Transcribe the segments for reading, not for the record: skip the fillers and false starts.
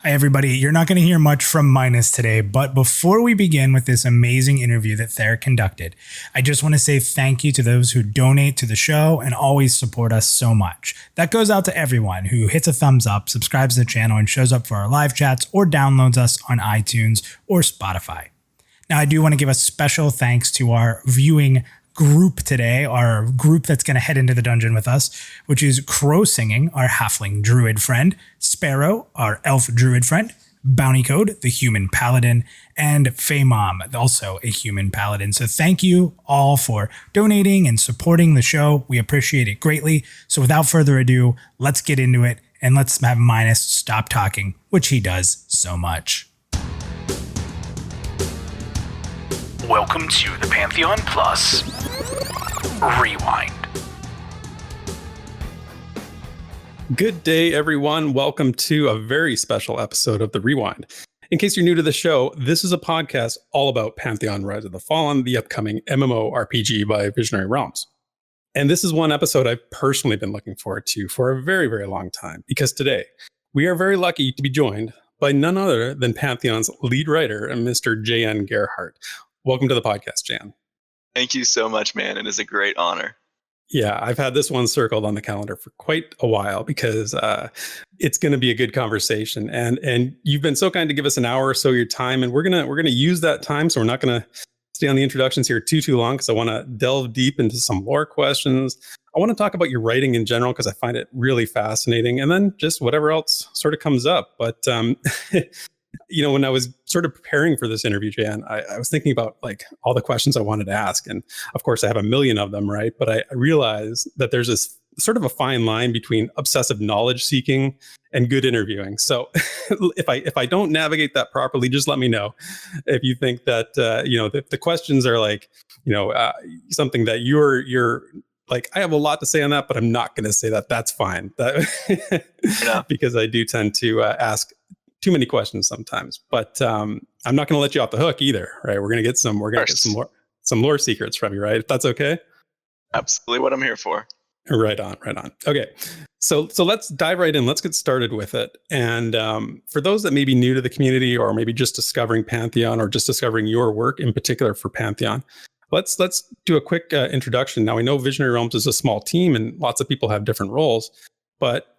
Hi, everybody. You're not going to hear much from Minus today, but before we begin with this amazing interview that Therek conducted, I just want to say thank you to those who donate to the show and always support us so much. That goes out to everyone who hits a thumbs up, subscribes to the channel, and shows up for our live chats or downloads us on iTunes or Spotify. Now, I do want to give a special thanks to our viewing group today, our group that's going to head into the dungeon with us, which is Crow Singing, our halfling druid friend, Sparrow, our elf druid friend, Bounty Code, the human paladin, and Faymom, also a human paladin. So thank you all for donating and supporting the show. We appreciate it greatly. So without further ado, let's get into it and let's have Minus stop talking, which he does so much. Welcome to the PantheonPlus Rewind. Good day, everyone. Welcome to a very special episode of The Rewind. In case you're new to the show, this is a podcast all about Pantheon Rise of the Fallen, the upcoming MMORPG by Visionary Realms. And this is one episode I've personally been looking forward to for a very, very long time, because today we are very lucky to be joined by none other than Pantheon's lead writer, Mr. JN Gerhart. Welcome to the podcast, Jan. Thank you so much, man. It is a great honor. Yeah, I've had this one circled on the calendar for quite a while because it's going to be a good conversation. And you've been so kind to give us an hour or so of your time, and we're gonna use that time. So we're not going to stay on the introductions here too long, because I want to delve deep into some lore questions. I want to talk about your writing in general because I find it really fascinating, and then just whatever else sort of comes up. But you know, when I was sort of preparing for this interview, Jan, I was thinking about like all the questions I wanted to ask. And of course, I have a million of them, right? But I realized that there's this sort of a fine line between obsessive knowledge seeking and good interviewing. So if I don't navigate that properly, just let me know. If you think that, you know, the questions are like, you know, something that you're like, I have a lot to say on that, but I'm not going to say that. That's fine. Because I do tend to ask too many questions sometimes, but I'm not going to let you off the hook either, right? We're going to get some lore secrets from you, right? If that's okay. Absolutely what I'm here for. Right on. Okay. So let's dive right in. Let's get started with it. And for those that may be new to the community, or maybe just discovering Pantheon, or just discovering your work in particular for Pantheon, let's do a quick introduction. Now, I know Visionary Realms is a small team and lots of people have different roles, but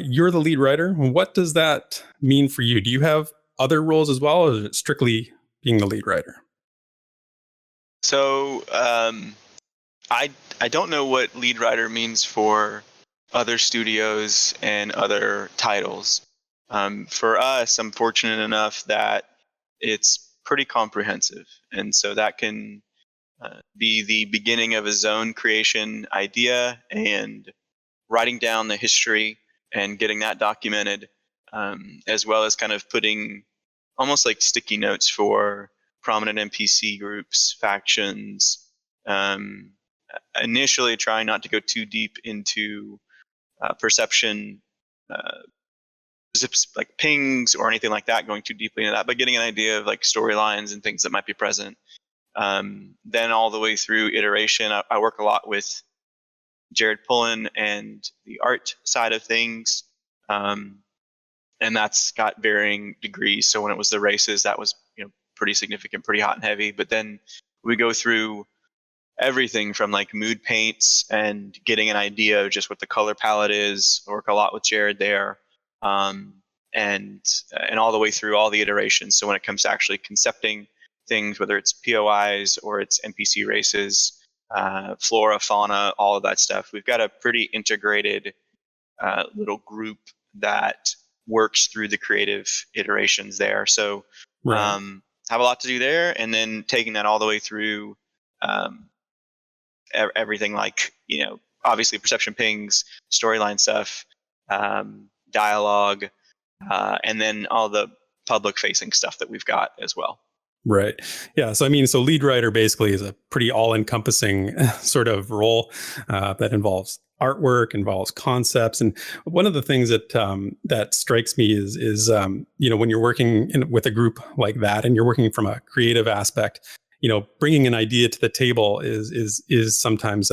you're the lead writer. What does that mean for you? Do you have other roles as well, or is it strictly being the lead writer? So I don't know what lead writer means for other studios and other titles. For us, I'm fortunate enough that it's pretty comprehensive, and so that can be the beginning of a zone creation idea and writing down the history and getting that documented, as well as kind of putting almost like sticky notes for prominent NPC groups, factions, initially trying not to go too deep into perception, zips, like pings or anything like that, going too deeply into that, but getting an idea of like storylines and things that might be present. Then all the way through iteration, I work a lot with Jared Pullen and the art side of things, and that's got varying degrees. So when it was the races, that was, you know, pretty significant, pretty hot and heavy. But then we go through everything from like mood paints and getting an idea of just what the color palette is. I work a lot with Jared there, and all the way through all the iterations. So when it comes to actually concepting things, whether it's POIs or it's NPC races, flora, fauna, all of that stuff, we've got a pretty integrated little group that works through the creative iterations there. So have a lot to do there, and then taking that all the way through everything, like, you know, obviously perception pings, storyline stuff, dialogue, and then all the public facing stuff that we've got as well. Right. Yeah. So, I mean, so lead writer basically is a pretty all-encompassing sort of role that involves artwork, involves concepts. And one of the things that that strikes me is you know, when you're working with a group like that and you're working from a creative aspect, you know, bringing an idea to the table is sometimes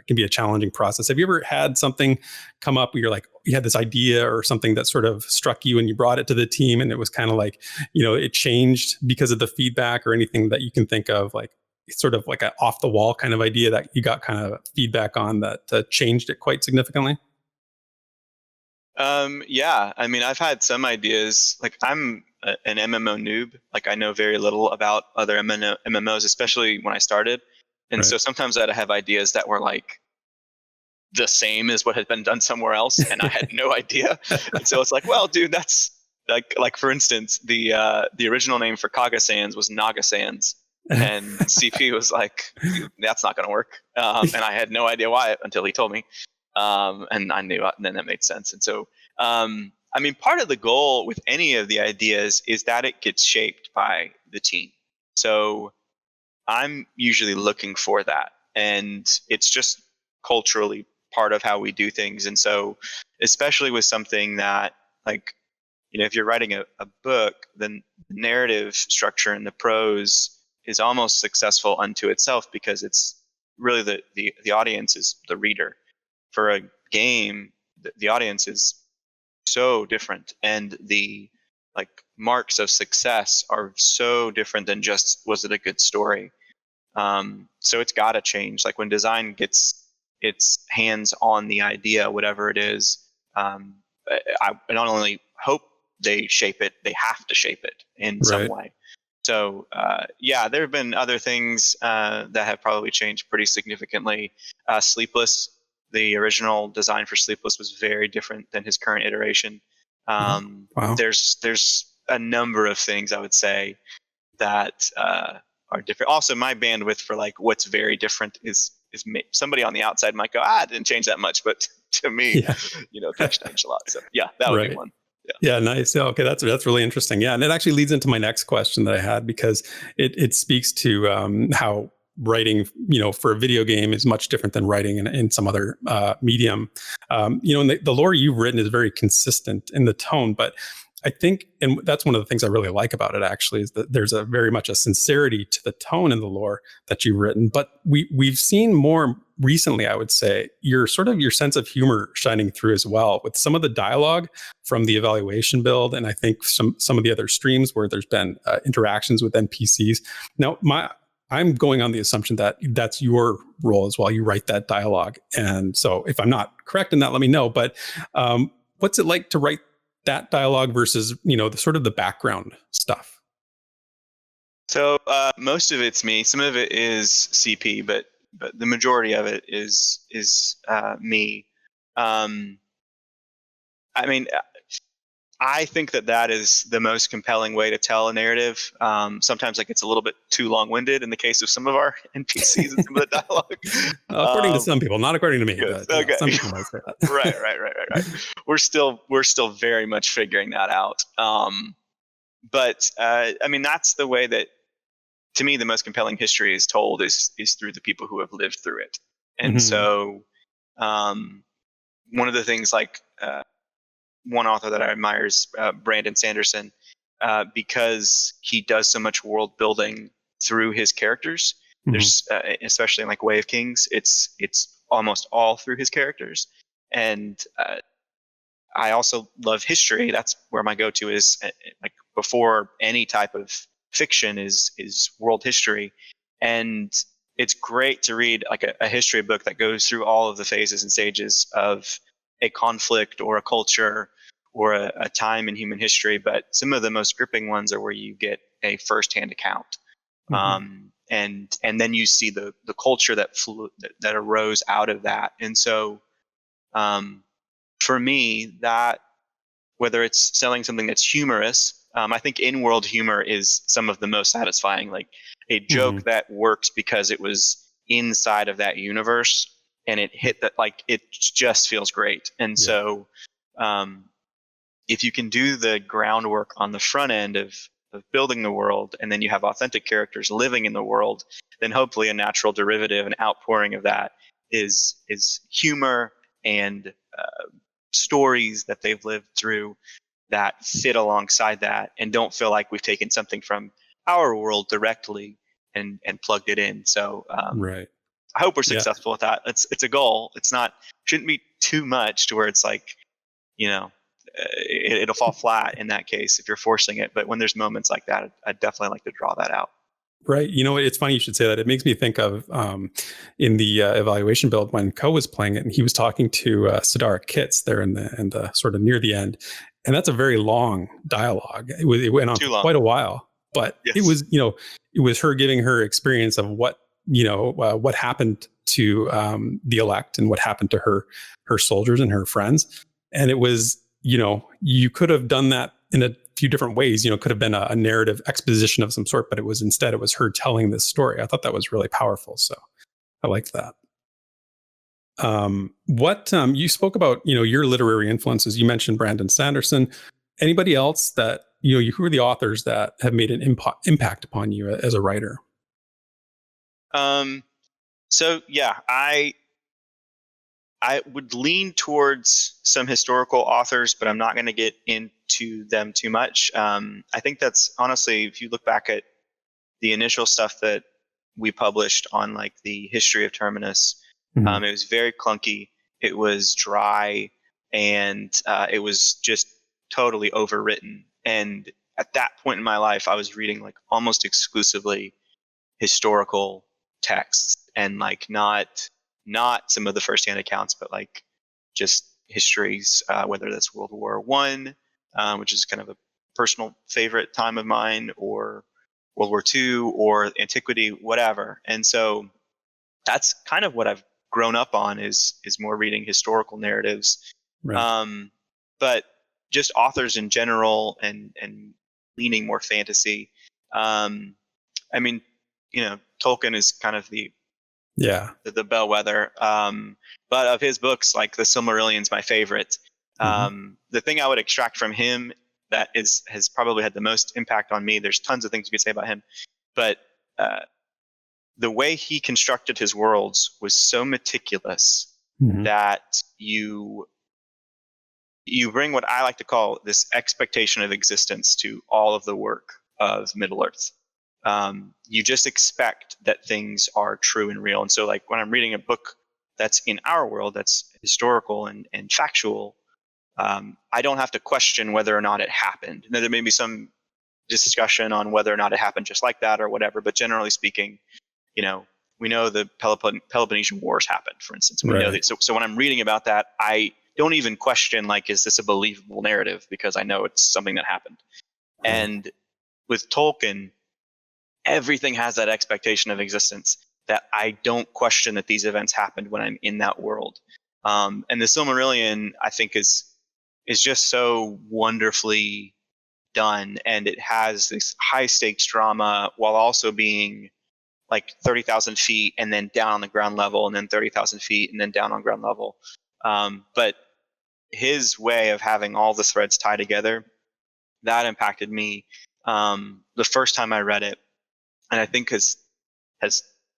can be a challenging process. Have you ever had something come up where you're like, you had this idea or something that sort of struck you and you brought it to the team and it was kind of like, it changed because of the feedback, or anything that you can think of, like sort of like an off the wall kind of idea that you got kind of feedback on that changed it quite significantly? Yeah, I mean, I've had some ideas. Like, I'm an MMO noob. Like, I know very little about other MMOs, especially when I started. And Right. so sometimes I'd have ideas that were like the same as what had been done somewhere else, and I had no idea. And so it's like, well, dude, that's like for instance, the original name for Kaga Sands was Naga Sands, and CP was like, that's not going to work. And I had no idea why until he told me. And I knew, and then that made sense. And so, I mean, part of the goal with any of the ideas is that it gets shaped by the team. So I'm usually looking for that, and it's just culturally part of how we do things. And so, especially with something that, like, if you're writing a book, then the narrative structure and the prose is almost successful unto itself, because it's really the audience is the reader. For a game, the audience is so different, and the marks of success are so different than just, was it a good story? So it's got to change. Like, when design gets its hands on the idea, whatever it is, I not only hope they shape it, they have to shape it in some way. So yeah, there have been other things that have probably changed pretty significantly. Sleepless, the original design for Sleepless was very different than his current iteration. Wow. There's a number of things I would say that are different. Also, my bandwidth for what's very different is somebody on the outside might go, it didn't change that much, but to me, things changed a lot. So yeah, that would be one. Yeah, nice. Yeah, okay, that's really interesting. Yeah, and it actually leads into my next question that I had, because it speaks to how writing, for a video game is much different than writing in some other medium. And the lore you've written is very consistent in the tone, but I think, and that's one of the things I really like about it, actually, is that there's very much a sincerity to the tone in the lore that you've written. But we've seen more recently, I would say, your sense of humor shining through as well, with some of the dialogue from the evaluation build, and I think some of the other streams where there's been interactions with NPCs. Now, I'm going on the assumption that that's your role as well. You write that dialogue, and so if I'm not correct in that, let me know. But what's it like to write that dialogue versus the sort of the background stuff? So most of it's me. Some of it is CP, but the majority of it is me. I mean, I think that is the most compelling way to tell a narrative. Sometimes it gets a little bit too long-winded in the case of some of our NPCs and some of the dialogue. According to some people, not according to me. Good. But, okay. Some people might say that. Right. We're still very much figuring that out. But I mean, that's the way that, to me, the most compelling history is told is through the people who have lived through it. And so, one of the things, one author that I admire is Brandon Sanderson, because he does so much world building through his characters. There's especially in Way of Kings, it's almost all through his characters. And I also love history. That's where my go-to is. Before any type of fiction is world history. And it's great to read a history book that goes through all of the phases and stages of a conflict or a culture or a time in human history. But some of the most gripping ones are where you get a firsthand account. And then you see the culture that arose out of that. And so for me, that, whether it's selling something that's humorous, I think in-world humor is some of the most satisfying. Like a joke that works because it was inside of that universe and it hit that, it just feels great. And so if you can do the groundwork on the front end of building the world, and then you have authentic characters living in the world, then hopefully a natural derivative and outpouring of that is humor and stories that they've lived through that fit alongside that and don't feel like we've taken something from our world directly and plugged it in. So I hope we're Yeah. successful with that. It's a goal. It's not, shouldn't be too much to where it's like, it'll fall flat in that case if you're forcing it. But when there's moments like that, I'd definitely like to draw that out. Right. It's funny you should say that. It makes me think of in the evaluation build when Ko was playing it, and he was talking to Sidara Kitts there in the sort of near the end, and that's a very long dialogue. It went on for quite a while, but Yes. it was it was her giving her experience of what what happened to the elect and what happened to her soldiers and her friends, and it was you could have done that in a few different ways. Could have been a narrative exposition of some sort, but it was her telling this story. I thought that was really powerful. So I liked that. What you spoke about, your literary influences. You mentioned Brandon Sanderson. Anybody else that, who are the authors that have made an impact upon you as a writer? So yeah, I would lean towards some historical authors, but I'm not going to get into them too much. I think that's honestly, if you look back at the initial stuff that we published on like the history of Terminus, it was very clunky. It was dry, and it was just totally overwritten. And at that point in my life, I was reading like almost exclusively historical texts, and like not some of the firsthand accounts, but like just histories, whether that's World War One, which is kind of a personal favorite time of mine, or World War II, or antiquity, whatever. And so that's kind of what I've grown up on is more reading historical narratives. Right. But just authors in general, and leaning more fantasy. I mean, Tolkien is kind of the bellwether. But of his books, like the Silmarillion's my favorite. The thing I would extract from him that has probably had the most impact on me, there's tons of things you could say about him, but the way he constructed his worlds was so meticulous that you bring what I like to call this expectation of existence to all of the work of Middle-earth. You just expect that things are true and real. And so like when I'm reading a book that's in our world, that's historical and factual, I don't have to question whether or not it happened. Now, there may be some discussion on whether or not it happened just like that or whatever, but generally speaking, we know the Peloponnesian Wars happened, for instance. We know that. So when I'm reading about that, I don't even question, like, is this a believable narrative? Because I know it's something that happened. And with Tolkien, everything has that expectation of existence that I don't question that these events happened when I'm in that world. And the Silmarillion, I think, is just so wonderfully done, and it has this high stakes drama while also being like 30,000 feet and then down on the ground level, and then 30,000 feet and then down on ground level. But his way of having all the threads tie together, that impacted me the first time I read it, and I think has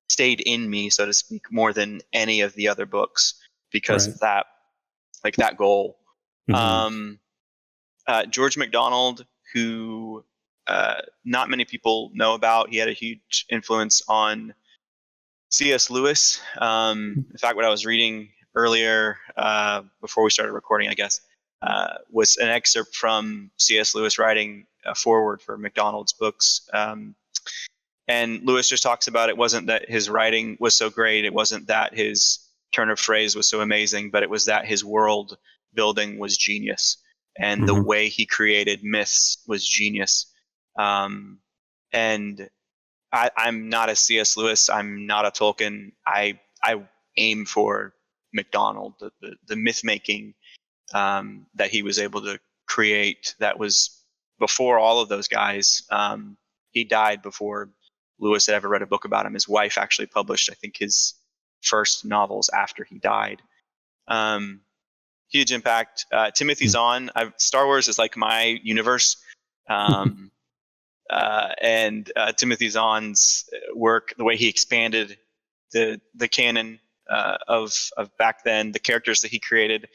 stayed in me, so to speak, more than any of the other books because of that, like that goal. George MacDonald, who not many people know about, he had a huge influence on C.S. Lewis. In fact, what I was reading earlier before we started recording, I guess, was an excerpt from C.S. Lewis writing a foreword for MacDonald's books. And Lewis just talks about it wasn't that his writing was so great, it wasn't that his turn of phrase was so amazing, but it was that his world building was genius. And the way he created myths was genius. And I'm not a C.S. Lewis. I'm not a Tolkien. I aim for MacDonald, the myth making that he was able to create. That was before all of those guys. He died before Lewis had ever read a book about him. His wife actually published, I think, his first novels after he died. Huge impact. Timothy Zahn. Star Wars is like my universe. And Timothy Zahn's work, the way he expanded the canon of back then, the characters that he created.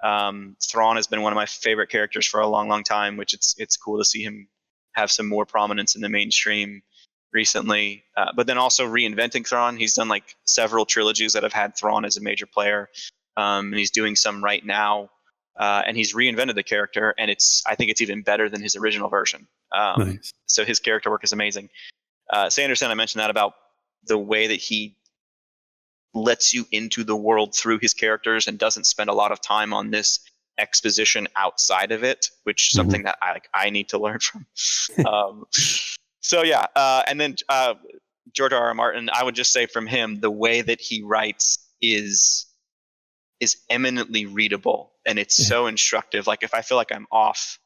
Thrawn has been one of my favorite characters for a long, long time, which it's cool to see him have some more prominence in the mainstream recently, but then also reinventing Thrawn. He's done like several trilogies that have had Thrawn as a major player, and he's doing some right now. And he's reinvented the character, and I think it's even better than his original version. Nice. So his character work is amazing. Sanderson, I mentioned that about the way that he lets you into the world through his characters and doesn't spend a lot of time on this exposition outside of it, which is something that I need to learn from. So yeah, and then George R. R. Martin, I would just say from him, the way that he writes is eminently readable, and it's so instructive. Like if I feel like I'm off,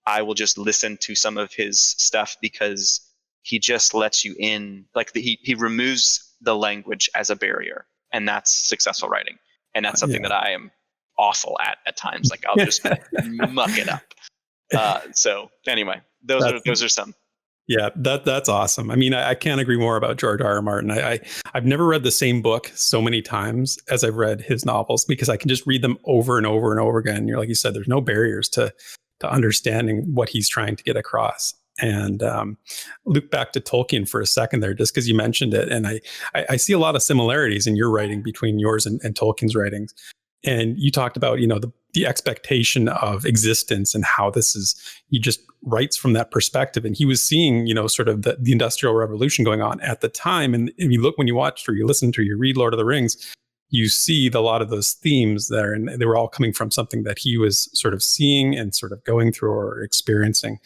I will just listen to some of his stuff because he just lets you in. Like he removes the language as a barrier, and that's successful writing. And that's something that I am awful at times. Like I'll just muck it up. So anyway, those are some. Yeah, that's awesome. I mean, I can't agree more about George R. R. Martin. I've never read the same book so many times as I've read his novels because I can just read them over and over and over again. You're like you said, there's no barriers to understanding what he's trying to get across. And look back to Tolkien for a second there, just because you mentioned it, and I see a lot of similarities in your writing between yours and Tolkien's writings. And you talked about, the expectation of existence and how he just writes from that perspective. And he was seeing, sort of the Industrial Revolution going on at the time. And if you look, when you watched or you listen to, you read Lord of the Rings, you see a lot of those themes there. And they were all coming from something that he was sort of seeing and sort of going through or experiencing.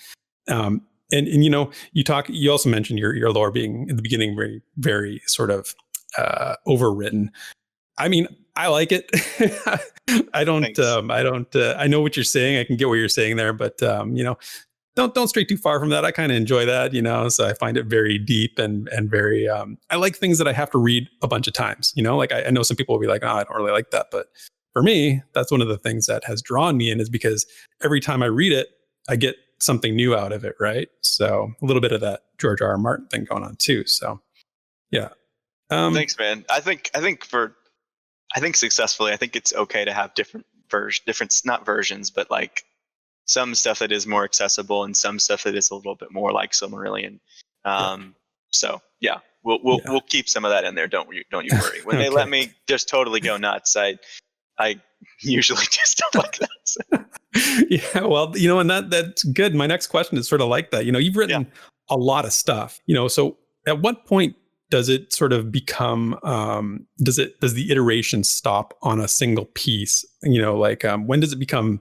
And you also mentioned your lore being in the beginning very, very sort of overwritten. I mean, I like it. I know what you're saying. I can get what you're saying there, but don't stray too far from that. I kind of enjoy that, so I find it very deep and very, I like things that I have to read a bunch of times, like I know some people will be like, oh, I don't really like that. But for me, that's one of the things that has drawn me in, is because every time I read it, I get something new out of it. Right. So a little bit of that George R. R. Martin thing going on too. So yeah. Thanks, man. I think successfully, I think it's okay to have different not versions, but like some stuff that is more accessible and some stuff that is a little bit more like Silmarillion. So yeah, we'll keep some of that in there. Don't you worry. When they let me just totally go nuts, I usually do stuff like that. So. Yeah, well, and that's good. My next question is sort of like that. You've written a lot of stuff. So at what point does it sort of become, does the iteration stop on a single piece? When does it become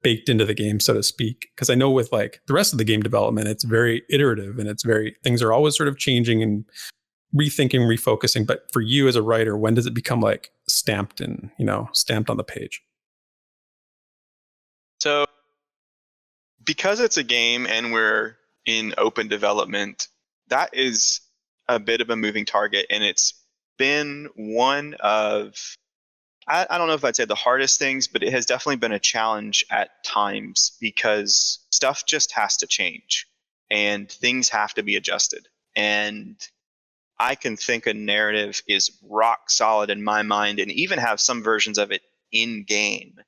baked into the game, so to speak? Because I know with like the rest of the game development, it's very iterative and things are always sort of changing and rethinking, refocusing. But for you as a writer, when does it become like stamped on the page? So because it's a game and we're in open development, that is a bit of a moving target, and it's been one of, I don't know if I'd say the hardest things, but it has definitely been a challenge at times because stuff just has to change and things have to be adjusted. And I can think a narrative is rock solid in my mind and even have some versions of it in game,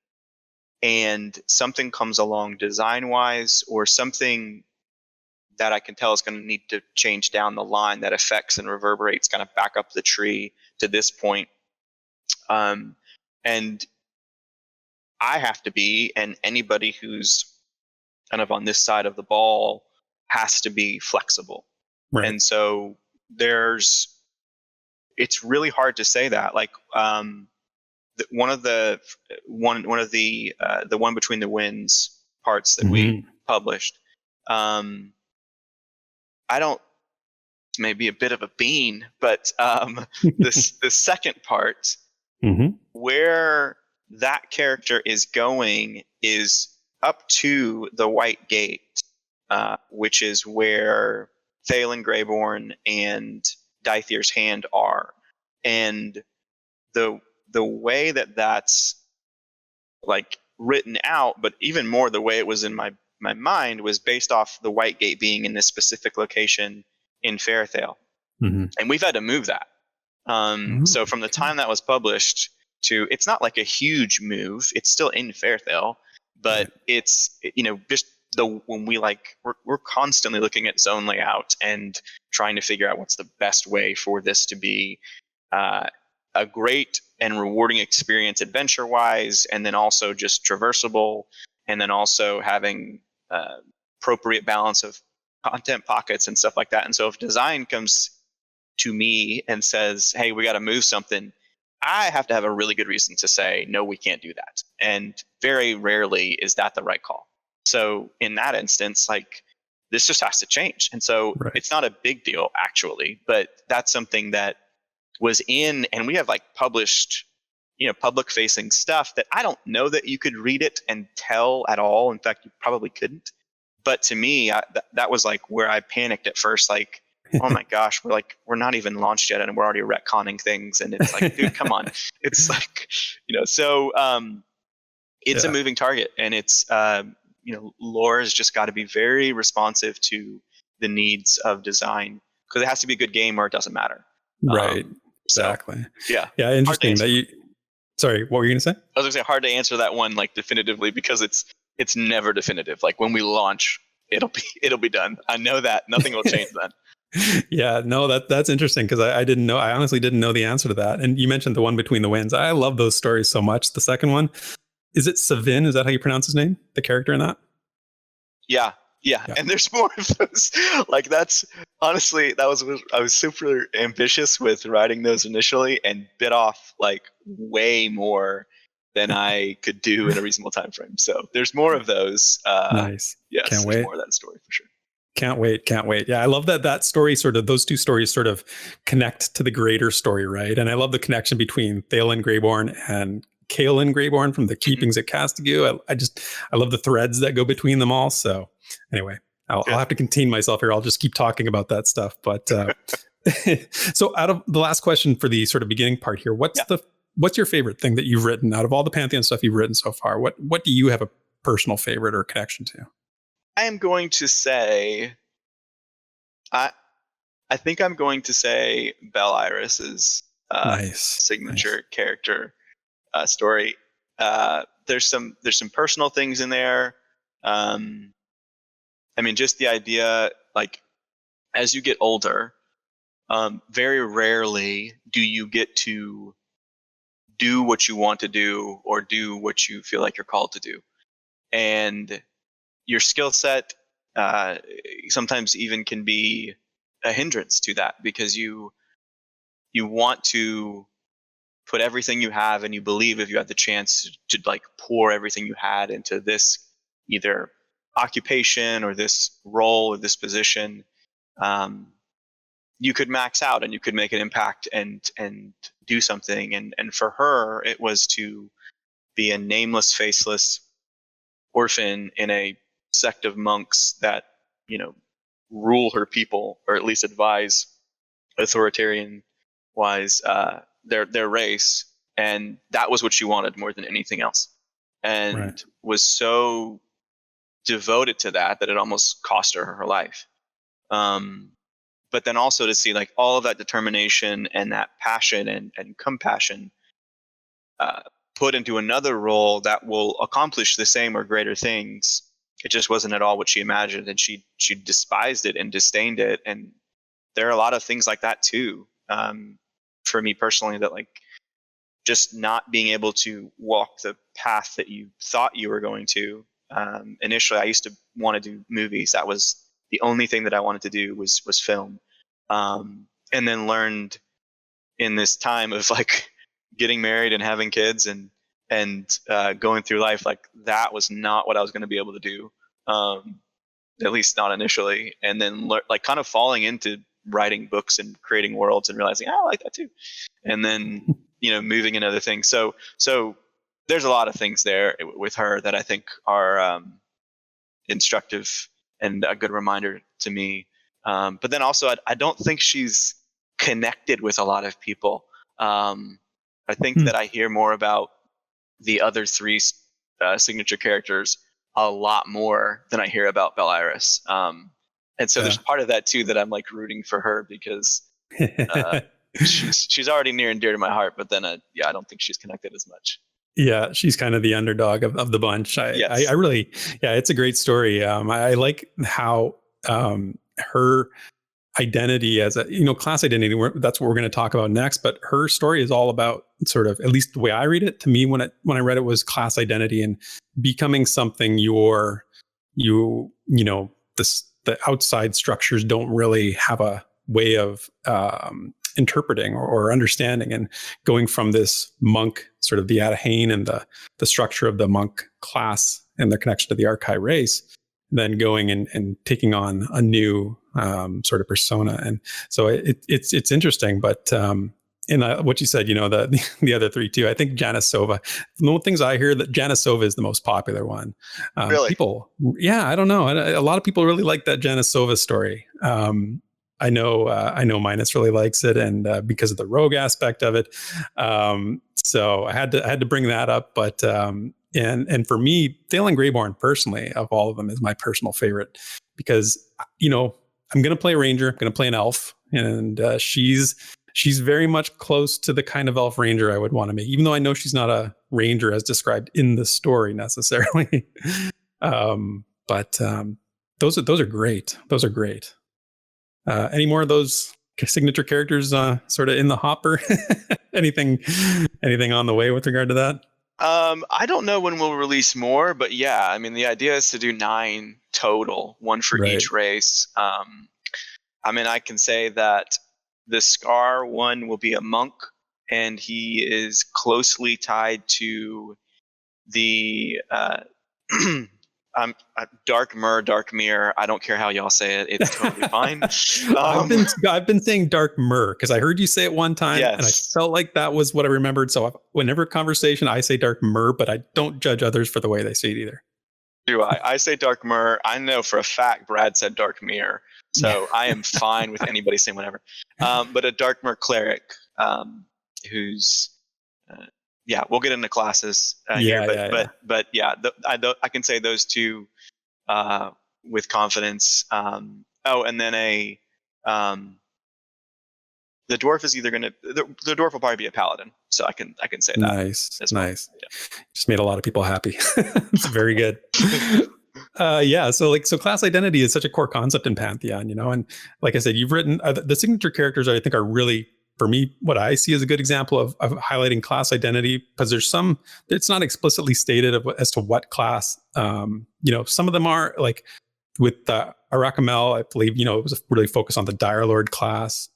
and something comes along design wise or something that I can tell is going to need to change down the line that affects and reverberates kind of back up the tree to this point. And I have to be, and anybody who's kind of on this side of the ball has to be flexible. Right. And so it's really hard to say that. Like the one between the winds parts that we published. I don't, maybe a bit of a bean, but the second part where that character is going is up to the White Gate, which is where Thalen Greyborn and Dythir's Hand are. And the way that's like written out, but even more the way it was in my mind, was based off the White Gate being in this specific location in Faerthale. And we've had to move that. So from the time that was published to, it's not like a huge move. It's still in Faerthale, but it's, just when we're constantly looking at zone layout and trying to figure out what's the best way for this to be a great and rewarding experience adventure wise, and then also just traversable, and then also having appropriate balance of content pockets and stuff like that. And so if design comes to me and says, hey, we got to move something, I have to have a really good reason to say, no, we can't do that. And very rarely is that the right call. So in that instance, like, this just has to change. And so It's not a big deal actually, but that's something that was in, and we have like published, public facing stuff that I don't know that you could read it and tell at all. In fact, you probably couldn't. But to me, that was like where I panicked at first, like, oh my gosh, we're not even launched yet and we're already retconning things. And it's like, dude, come on. It's like, so it's a moving target, and it's, lore has just got to be very responsive to the needs of design, because it has to be a good game or it doesn't matter. Right. Exactly. Yeah. Interesting that you, sorry, what were you going to say? I was going to say, hard to answer that one like definitively, because it's never definitive. Like when we launch, it'll be done. I know that nothing will change then. Yeah, no, that's interesting, because I didn't know. I honestly didn't know the answer to that. And you mentioned the one Between the Winds. I love those stories so much. The second one, is it Savin? Is that how you pronounce his name? The character in that? Yeah. And there's more of those. Like, that's honestly, I was super ambitious with writing those initially, and bit off like way more than I could do in a reasonable time frame. So there's more of those. Nice. Yes, Can't there's wait. more of that story for sure. Can't wait. Yeah, I love that story, sort of, those two stories sort of connect to the greater story, right? And I love the connection between Thalen Greyborn and Kaelin Greyborn from the Keepings at Castigue. I love the threads that go between them all. So anyway, I'll have to contain myself here. I'll just keep talking about that stuff. But so out of the last question for the sort of beginning part here, what's your favorite thing that you've written out of all the Pantheon stuff you've written so far? What do you have a personal favorite or connection to? I am going to say, I think I'm going to say Belle Iris's signature character story. There's some personal things in there. I mean, just the idea, like, as you get older, very rarely do you get to do what you want to do or do what you feel like you're called to do. And your skill set sometimes even can be a hindrance to that, because you want to put everything you have, and you believe if you had the chance to like pour everything you had into this either occupation or this role or this position, you could max out and you could make an impact and do something. And for her, it was to be a nameless, faceless orphan in a sect of monks that, rule her people, or at least advise authoritarian wise their race. And that was what she wanted more than anything else, and was so devoted to that it almost cost her life. But then also to see like all of that determination and that passion and compassion put into another role that will accomplish the same or greater things. It just wasn't at all what she imagined, and she despised it and disdained it. And there are a lot of things like that too, for me personally, that like just not being able to walk the path that you thought you were going to. Initially, I used to want to do movies. That was the only thing that I wanted to do was film. And then learned in this time of like getting married and having kids and going through life, like that was not what I was going to be able to do, at least not initially. And then like kind of falling into writing books and creating worlds and realizing, I like that too. And then, moving into other things. So there's a lot of things there with her that I think are instructive and a good reminder to me. But then also, I don't think she's connected with a lot of people. I think that I hear more about the other three signature characters a lot more than I hear about Belle Iris. And so there's part of that too that I'm like rooting for her, because she's already near and dear to my heart. But then, I don't think she's connected as much. Yeah, she's kind of the underdog of the bunch. Yes. I really, yeah, it's a great story. I like how her identity as a, class identity, that's what we're going to talk about next. But her story is all about sort of, at least the way I read it, to me, when I read it, was class identity and becoming something the outside structures don't really have a way of interpreting or understanding, and going from this monk, sort of the Atahane and the structure of the monk class and their connection to the Archai race, then going and taking on a new sort of persona. And so it's interesting. But in what you said, the other three too, I think Janisova, the things I hear, that Janisova is the most popular one. Really? People, yeah, I don't know. A lot of people really like that Janisova story. I know Minus really likes it, and because of the rogue aspect of it. So I had to bring that up. But and for me, Thalen Greyborn personally, of all of them, is my personal favorite, because I'm going to play a ranger, I'm going to play an elf, and she's very much close to the kind of elf ranger I would want to make, even though I know she's not a ranger as described in the story necessarily. But those are great. Those are great. Any more of those signature characters sort of in the hopper? anything on the way with regard to that? I don't know when we'll release more, but yeah, I mean, the idea is to do 9 total, one for each race. I mean, I can say that the Scar one will be a monk, and he is closely tied to the Dark Mirror. I don't care how y'all say it; it's totally fine. I've been saying Dark Myr because I heard you say it one time, yes. And I felt like that was what I remembered. So whenever conversation, I say Dark Myr, but I don't judge others for the way they say it either. Do I? I say Dark Myr. I know for a fact Brad said Dark Mirror, so I am fine with anybody saying whatever. But a Dark Myr cleric, who's we'll get into classes here, but I can say those two with confidence. And then the dwarf is either the dwarf will probably be a paladin, so I can say that. Nice. Well. Yeah. Just made a lot of people happy. It's very good. So class identity is such a core concept in Pantheon, and like I said, you've written the signature characters. I think are really, for me, what I see as a good example of highlighting class identity, because there's some, it's not explicitly stated as to what class. Some of them are like with Arakamel, I believe, it was really focused on the Dire Lord class.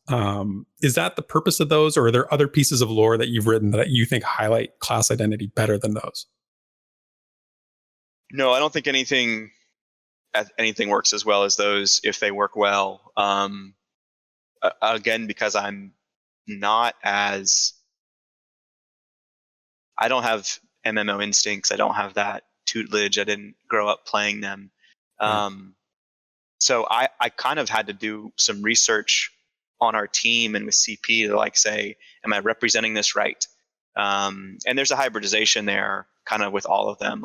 Is that the purpose of those, or are there other pieces of lore that you've written that you think highlight class identity better than those? No, I don't think anything works as well as those if they work well. Again, because I'm not as, I don't have MMO instincts. I don't have that tutelage. I didn't grow up playing them. So I kind of had to do some research on our team and with CP to say, am I representing this right? And there's a hybridization there kind of with all of them.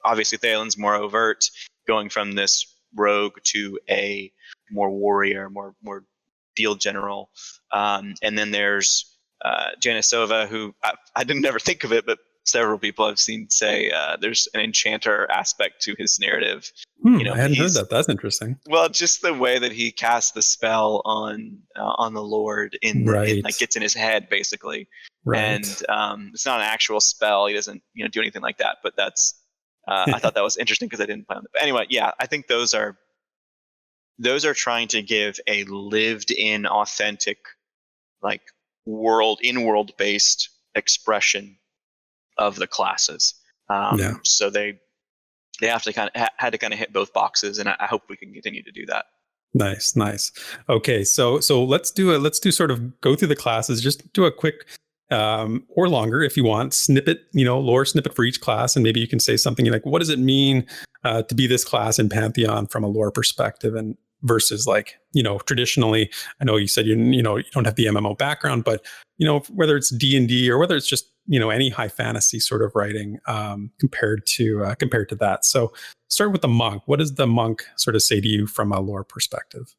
Obviously Thalen's more overt, going from this rogue to a more warrior, more field general. And then there's Janisova, who I didn't ever think of it, but several people I've seen say there's an enchanter aspect to his narrative. I hadn't heard that. That's interesting. Well, just the way that he casts the spell on the Lord gets in his head basically. Right. And it's not an actual spell. He doesn't do anything like that. But that's I thought that was interesting because I didn't plan on it. But anyway, yeah, I think those are trying to give a lived-in, authentic, world based expression of the classes. So they have to had to hit both boxes, and I hope we can continue to do that. Nice. Okay, so let's do sort of go through the classes. Just do a quick or longer if you want snippet, lore snippet for each class, and maybe you can say something like, what does it mean to be this class in Pantheon from a lore perspective, and versus traditionally, I know you said you don't have the MMO background, but whether it's D&D or whether it's just any high fantasy sort of writing compared to that. So start with the monk. What does the monk sort of say to you from a lore perspective?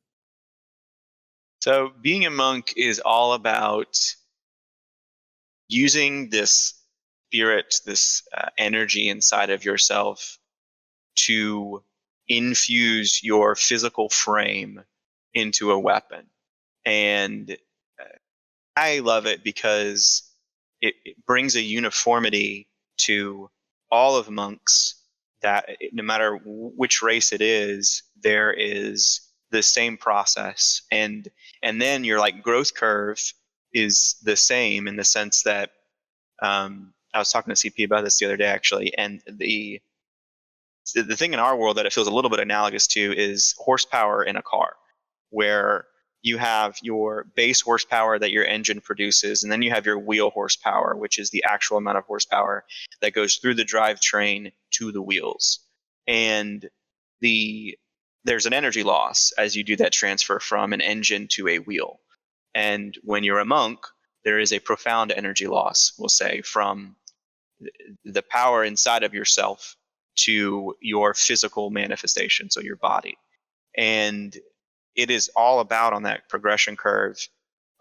So being a monk is all about using this spirit, this energy inside of yourself to infuse your physical frame into a weapon. And I love it because it brings a uniformity to all of monks, that no matter which race it is, there is the same process. And then your like growth curve is the same, in the sense that I was talking to CP about this the other day, actually, and the thing in our world that it feels a little bit analogous to is horsepower in a car, where you have your base horsepower that your engine produces, and then you have your wheel horsepower, which is the actual amount of horsepower that goes through the drivetrain to the wheels. And there's an energy loss as you do that transfer from an engine to a wheel. And when you're a monk, there is a profound energy loss, we'll say, from the power inside of yourself to your physical manifestation, so your body. And it is all about, on that progression curve,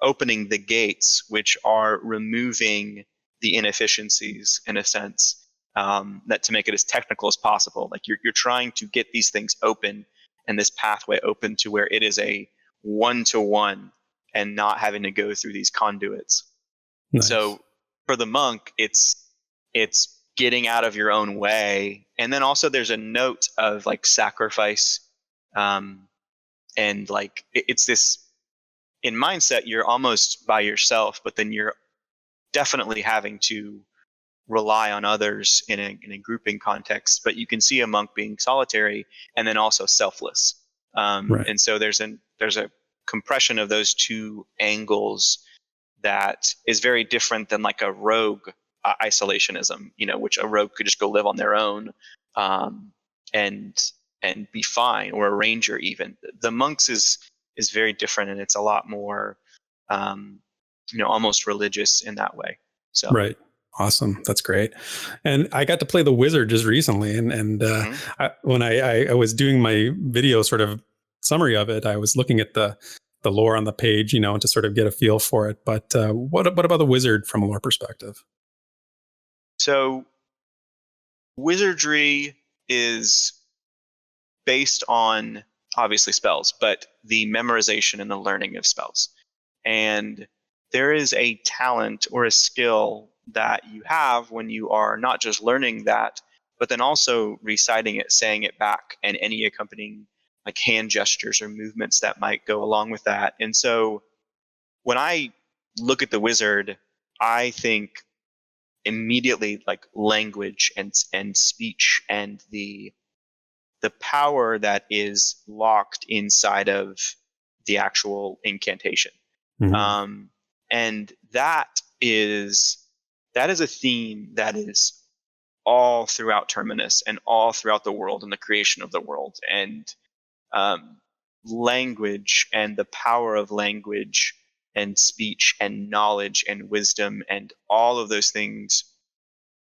opening the gates, which are removing the inefficiencies, in a sense, that to make it as technical as possible. Like you're trying to get these things open, and this pathway open to where it is a one-to-one, and not having to go through these conduits. Nice. So for the monk, it's getting out of your own way. And then also there's a note of like sacrifice, and like it's this, in mindset, you're almost by yourself, but then you're definitely having to rely on others in a grouping context. But you can see a monk being solitary and then also selfless. Right. And so there's a compression of those two angles that is very different than like a rogue isolationism, which a rogue could just go live on their own, and be fine, or a ranger even. The monks is very different, and it's a lot more, almost religious in that way. So right. Awesome. That's great. And I got to play the wizard just recently. And when I was doing my video sort of summary of it, I was looking at the lore on the page, to sort of get a feel for it. But what about the wizard from a lore perspective? So wizardry is based on, obviously, spells, but the memorization and the learning of spells. And there is a talent or a skill that you have when you are not just learning that, but then also reciting it, saying it back, and any accompanying like hand gestures or movements that might go along with that. And so when I look at the wizard, I think immediately like language and speech, and the power that is locked inside of the actual incantation. Mm-hmm. And that is a theme that is all throughout Terminus and all throughout the world and the creation of the world. And language and the power of language and speech and knowledge and wisdom and all of those things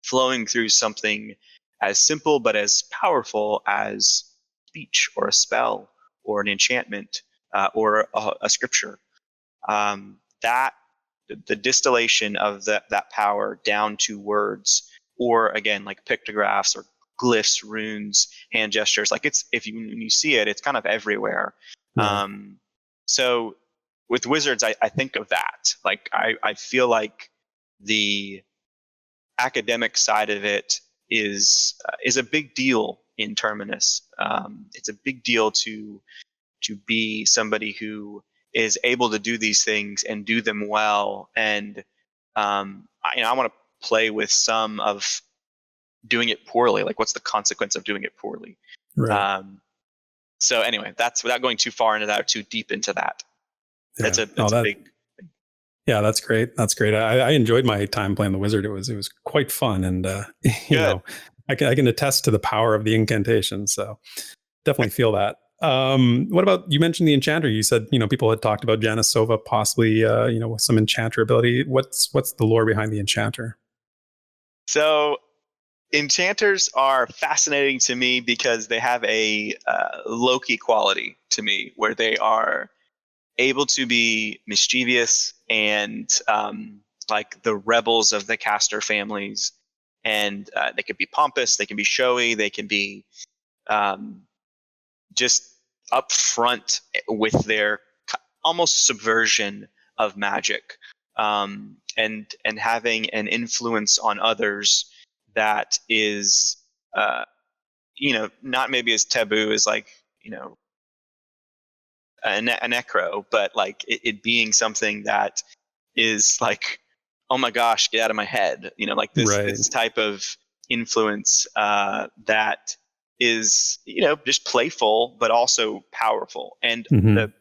flowing through something as simple but as powerful as speech or a spell or an enchantment or a scripture. That the distillation of that power down to words, or again like pictographs or glyphs, runes, hand gestures. Like when you see it, it's kind of everywhere. Yeah. So with wizards, I think of that. Like I feel like the academic side of it is a big deal in Terminus. It's a big deal to be somebody who is able to do these things and do them well. And I want to play with some of doing it poorly. Like, what's the consequence of doing it poorly? Right. So anyway, that's without going too far into that or too deep into that. Yeah. That's a big. Yeah, that's great. That's great. I enjoyed my time playing the wizard. It was quite fun, and I can attest to the power of the incantation. So definitely feel that. What about, you mentioned the enchanter? You said people had talked about Janisova possibly with some enchanter ability. What's the lore behind the enchanter? So enchanters are fascinating to me because they have a Loki quality to me, where they are able to be mischievous and like the rebels of the caster families, and they can be pompous, they can be showy, they can be just upfront with their almost subversion of magic, and having an influence on others that is not maybe as taboo as like a necro, but like it being something that is like, oh my gosh, get out of my head, like this type of influence that is just playful but also powerful, and the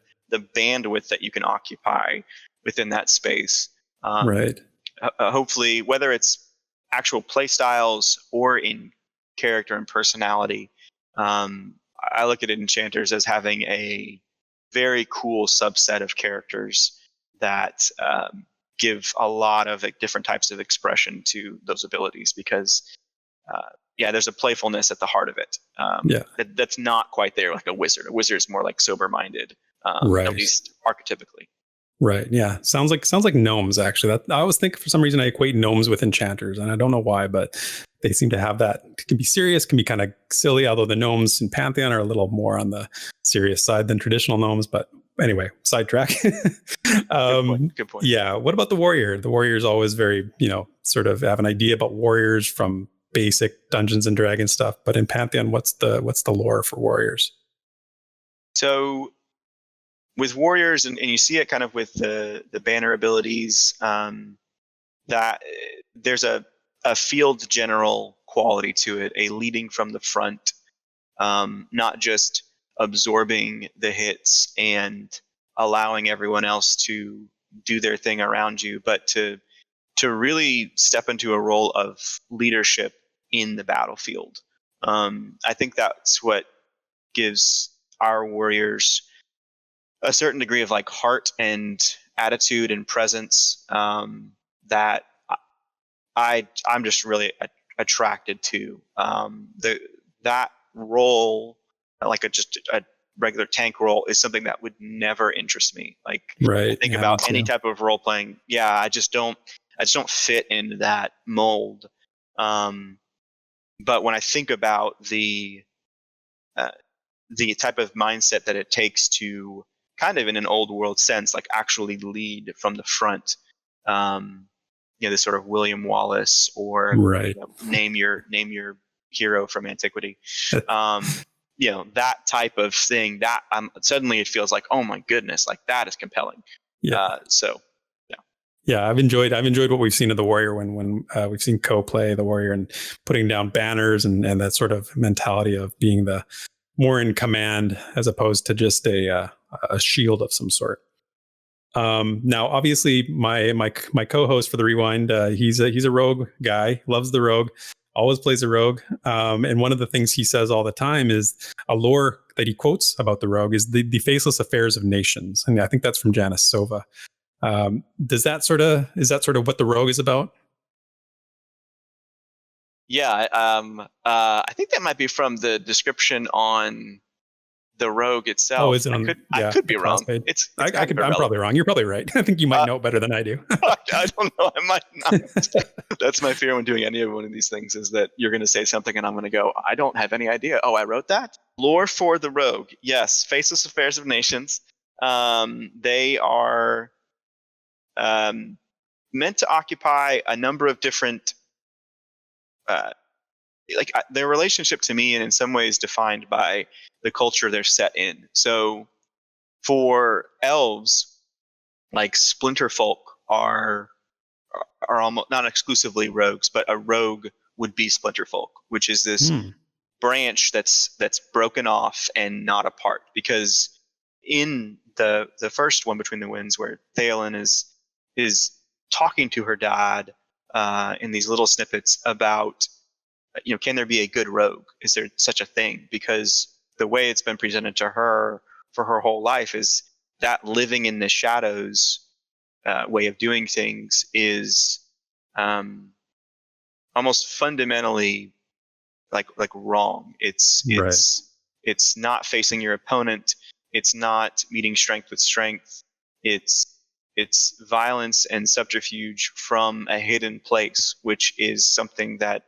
bandwidth that you can occupy within that space. Hopefully, whether it's actual play styles or in character and personality, I look at enchanters as having a very cool subset of characters that give a lot of different types of expression to those abilities, because there's a playfulness at the heart of it. That's not quite there like a wizard. A wizard is more like sober-minded, at least archetypically. Right. Yeah. Sounds like gnomes, actually. That I always think for some reason I equate gnomes with enchanters, and I don't know why, but they seem to have that. It can be serious, can be kind of silly, although the gnomes in Pantheon are a little more on the serious side than traditional gnomes. But anyway, sidetrack. Good point. Yeah. What about the warrior? The warrior is always very, sort of have an idea about warriors from basic Dungeons and Dragons stuff. But in Pantheon, what's the lore for warriors? So with warriors, and you see it kind of with the banner abilities, that there's a field general quality to it, a leading from the front, not just absorbing the hits and allowing everyone else to do their thing around you, but to really step into a role of leadership in the battlefield. I think that's what gives our warriors a certain degree of like heart and attitude and presence, that I'm just really attracted to. That role, like a regular tank role, is something that would never interest me. Like, I think about any type of role playing. Yeah, I just don't fit into that mold. But when I think about the type of mindset that it takes to kind of in an old world sense, like actually lead from the front, this sort of William Wallace, or name your hero from antiquity, that type of thing, that suddenly it feels like, oh my goodness, like that is compelling. I've enjoyed what we've seen of the warrior when we've seen Co play the warrior and putting down banners and that sort of mentality of being the more in command as opposed to just a shield of some sort. Now, obviously, my co-host for the Rewind, he's a rogue guy, loves the rogue, always plays a rogue. And one of the things he says all the time is a lore that he quotes about the rogue is the faceless affairs of nations, and I think that's from Janice Sova. Is that sort of what the rogue is about? Yeah, I think that might be from the description on the rogue itself. Oh, is it? I could be wrong. I'm probably wrong. You're probably right. I think you might know it better than I do. I don't know. I might not. That's my fear when doing any of one of these things, is that you're going to say something and I'm going to go, I don't have any idea. Oh, I wrote that? Lore for the rogue. Yes. Faceless affairs of nations. They are meant to occupy a number of different, their relationship to me, and in some ways defined by the culture they're set in. So for elves, like splinter folk are almost not exclusively rogues, but a rogue would be splinter folk, which is this branch that's broken off and not a part. Because in the first one, Between the Winds, where Theolen is talking to her dad in these little snippets about, can there be a good rogue? Is there such a thing? Because the way it's been presented to her for her whole life is that living in the shadows way of doing things is almost fundamentally like wrong. It's not facing your opponent. It's not meeting strength with strength. It's violence and subterfuge from a hidden place, which is something that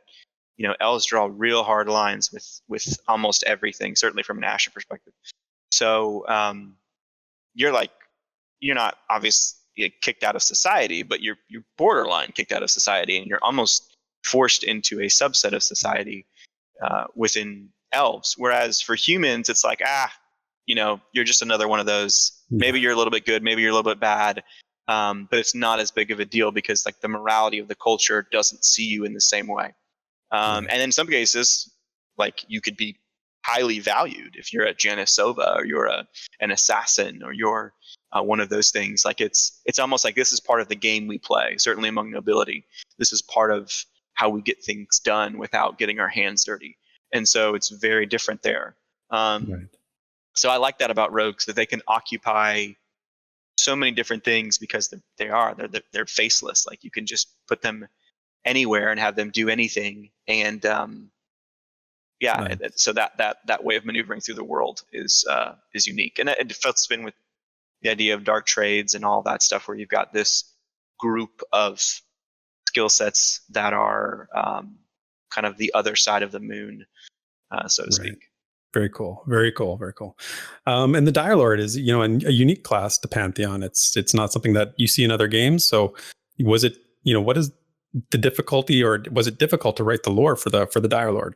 elves draw real hard lines with almost everything, certainly from an Asher perspective. So you're not obviously kicked out of society, but you're borderline kicked out of society, and you're almost forced into a subset of society within elves. Whereas for humans, it's like, you're just another one of those. Maybe you're a little bit good, maybe you're a little bit bad, but it's not as big of a deal because like the morality of the culture doesn't see you in the same way. And in some cases, like you could be highly valued if you're a Janisova or you're an assassin or you're one of those things. Like it's almost like this is part of the game we play. Certainly among nobility, this is part of how we get things done without getting our hands dirty. And so it's very different there. So I like that about rogues, that they can occupy so many different things because they're faceless. Like you can just put them anywhere and have them do anything. And so that way of maneuvering through the world is unique. And it fits in with the idea of dark trades and all that stuff, where you've got this group of skill sets that are kind of the other side of the moon, so to speak. Very cool. Very cool. Very cool. And the Dire Lord is, a unique class to Pantheon. It's not something that you see in other games. So was it, what is the difficulty, or was it difficult to write the lore for the Dire Lord?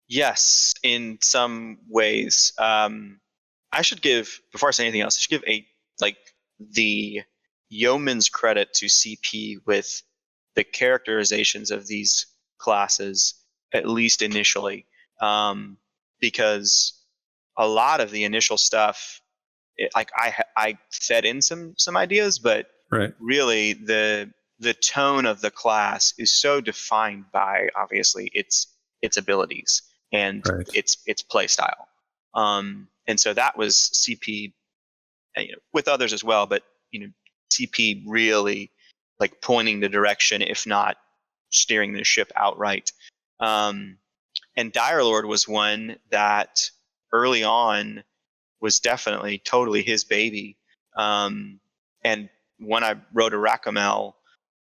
Yes, in some ways. I should give, before I say anything else, I should give the yeoman's credit to CP with the characterizations of these classes, at least initially, because a lot of the initial stuff, I fed in some ideas, but really the tone of the class is so defined by obviously its abilities and its play style. And so that was CP, with others as well, but CP really like pointing the direction, if not steering the ship outright. And Dire Lord was one that early on was definitely totally his baby. And when I wrote Arakamel,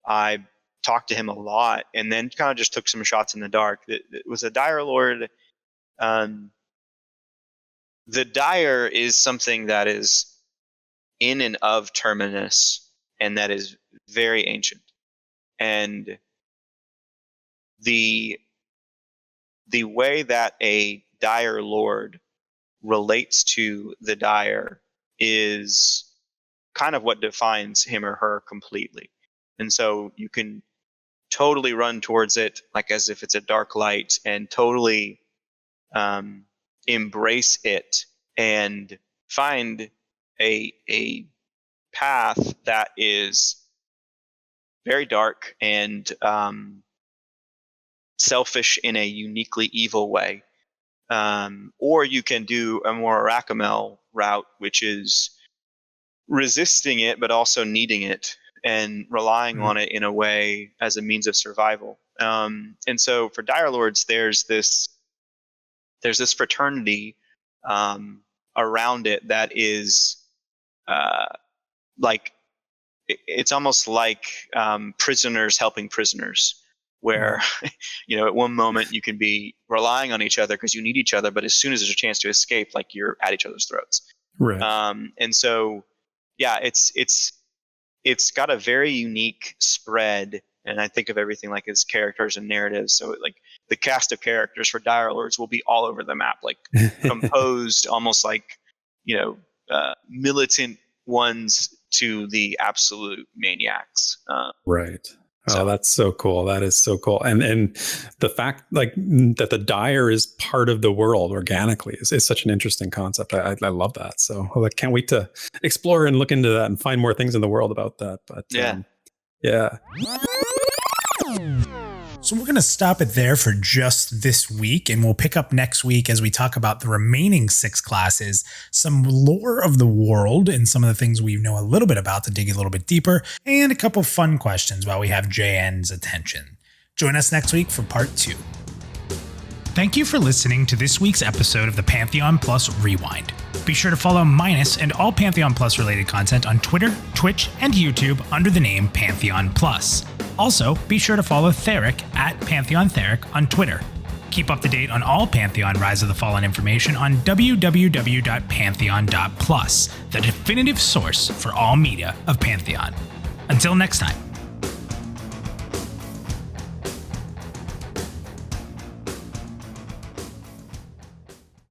I talked to him a lot and then kind of just took some shots in the dark. It was a Dire Lord. The Dire is something that is in and of Terminus, and that is very ancient. And the way that a Dire Lord relates to the Dire is kind of what defines him or her completely. And so you can totally run towards it like as if it's a dark light, and totally embrace it and find a path that is very dark and selfish in a uniquely evil way. Or you can do a more Arakamel route, which is resisting it but also needing it and relying on it in a way as a means of survival. And so for Dire Lords, there's this fraternity around it that is like it's almost like prisoners helping prisoners, where at one moment you can be relying on each other because you need each other, but as soon as there's a chance to escape, like you're at each other's throats. And so it's got a very unique spread, and I think of everything like as characters and narratives. So like the cast of characters for Dire Lords will be all over the map, like composed almost like militant ones to the absolute maniacs. Oh, that's so cool. That is so cool. And the fact like that the Dire is part of the world organically is such an interesting concept. I love that. So I can't wait to explore and look into that and find more things in the world about that. But yeah. So we're going to stop it there for just this week, and we'll pick up next week as we talk about the remaining 6 classes, some lore of the world, and some of the things we know a little bit about to dig a little bit deeper, and a couple fun questions while we have JN's attention. Join us next week for part 2. Thank you for listening to this week's episode of the Pantheon Plus Rewind. Be sure to follow Minus and all Pantheon Plus related content on Twitter, Twitch, and YouTube under the name Pantheon Plus. Also, be sure to follow Therek at Pantheon Therek on Twitter. Keep up to date on all Pantheon Rise of the Fallen information on www.pantheon.plus, the definitive source for all media of Pantheon. Until next time.